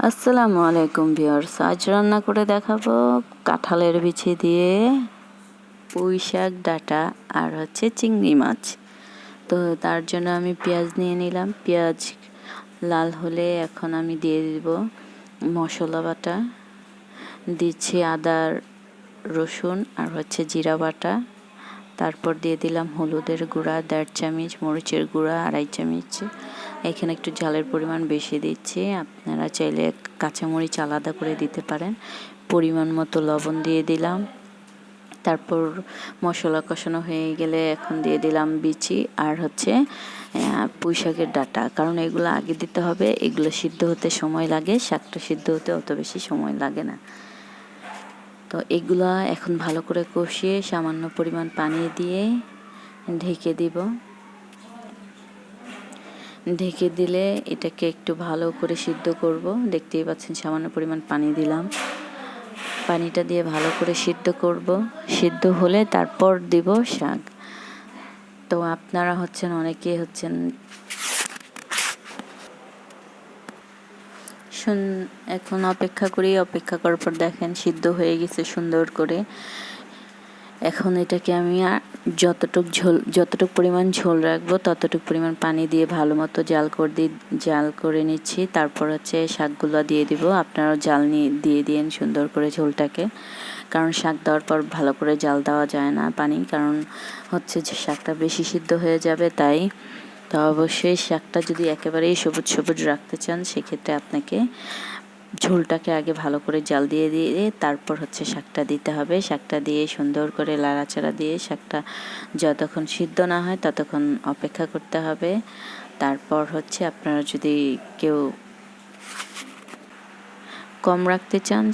আসসালামু আলাইকুম ভিউয়ার্স, আজ রান্না করে দেখাবো কাঁঠালের বিচি দিয়ে পুঁই শাক ডাঁটা আর চিংড়ি মাছ। তো তার জন্য আমি পেঁয়াজ নিয়ে নিলাম। পেঁয়াজ লাল হলে এখন আমি দিয়ে দিব মশলা বাটা, দিচ্ছি আদা রসুন আর জিরা বাটা। তারপর দিয়ে দিলাম হলুদের গুঁড়া 1.5 চামচ, মরিচের গুঁড়া 2.5 চামচ। এখানে একটু ঝালের পরিমাণ বেশি দিচ্ছি, আপনারা চাইলে কাঁচামরিচ আলাদা করে দিতে পারেন। পরিমাণ মতো লবণ দিয়ে দিলাম। তারপর মশলা কষানো হয়ে গেলে এখন দিয়ে দিলাম বিচি আর পুঁই শাকের ডাঁটা, কারণ এগুলো আগে দিতে হবে। এগুলো সিদ্ধ হতে সময় লাগে, শাকটা সিদ্ধ হতে অত বেশি সময় লাগে না। তো এগুলা এখন ভালো করে কষিয়ে সামান্য পরিমাণ পানি দিয়ে ঢেকে দিব। ঢেকে দিলে এটাকে একটু ভালো করে সিদ্ধ করব। দেখতেই পাচ্ছেন সামান্য পরিমাণ পানি দিলাম। পানিটা দিয়ে ভালো করে সিদ্ধ করব। সিদ্ধ হলে তারপর দিব শাক। তো আপনারা অনেকে এখন অপেক্ষা করার পর দেখেন সিদ্ধ হয়ে গেছে সুন্দর করে। এখন এটাকে আমি যতটুক পরিমাণ ঝোল রাখবো ততটুক পরিমাণ পানি দিয়ে ভালো মতো জাল করে নিচ্ছি। তারপর শাকগুলো দিয়ে দিব। আপনারাও জাল দিয়ে দিন সুন্দর করে ঝোলটাকে, কারণ শাক দেওয়ার পর ভালো করে জাল দেওয়া যায় না পানি, কারণ যে শাকটা বেশি সিদ্ধ হয়ে যাবে। তাই তো অবশ্যই শাকটা যদি একেবারেই সবুজ সবুজ রাখতে চান, সেক্ষেত্রে আপনাকে ঝোলটাকে আগে ভালো করে জাল দিয়ে তারপর শাকটা দিতে হবে। শাকটা দিয়ে সুন্দর করে লাড়াচাড়া দিয়ে শাকটা যতক্ষণ সিদ্ধ না হয় ততক্ষণ অপেক্ষা করতে হবে। তারপর আপনারা যদি কেউ কম রাখতে চান,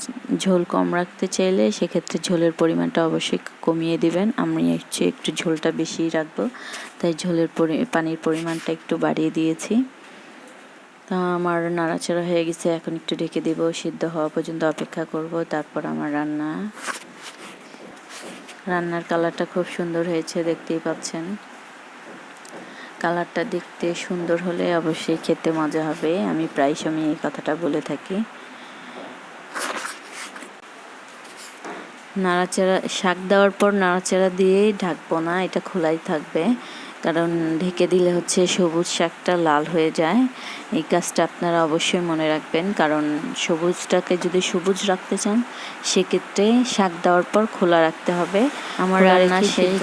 ঝোল কম রাখতে চাইলে সেক্ষেত্রে ঝোলের পরিমাণটা অবশ্যই কমিয়ে দিবেন। আমি একটু ঝোলটা বেশি রাখবো, তাই পানির পরিমাণটা একটু বাড়িয়ে দিয়েছি। তা আমার নাড়াচাড়া হয়ে গেছে, এখন একটু ঢেকে দিব। সিদ্ধ হওয়া পর্যন্ত অপেক্ষা করব। তারপর আমার রান্নার কালারটা খুব সুন্দর হয়েছে, দেখতেই পাচ্ছেন। কালারটা দেখতে সুন্দর হলে অবশ্যই খেতে মজা হবে। আমি প্রায় সময় এই কথাটা বলে থাকি। শাক দেওয়ার পর নাড়াচাড়া দিয়েই ঢাকবো না, এটা খোলাই থাকবে, কারণ ঢেকে দিলে সবুজ শাকটা লাল হয়ে যায়। এই কাজটা আপনারা অবশ্যই মনে রাখবেন, কারণ সবুজটাকে যদি সবুজ রাখতে চান সেক্ষেত্রে শাক দেওয়ার পর খোলা রাখতে হবে। আমার রান্না শেষ।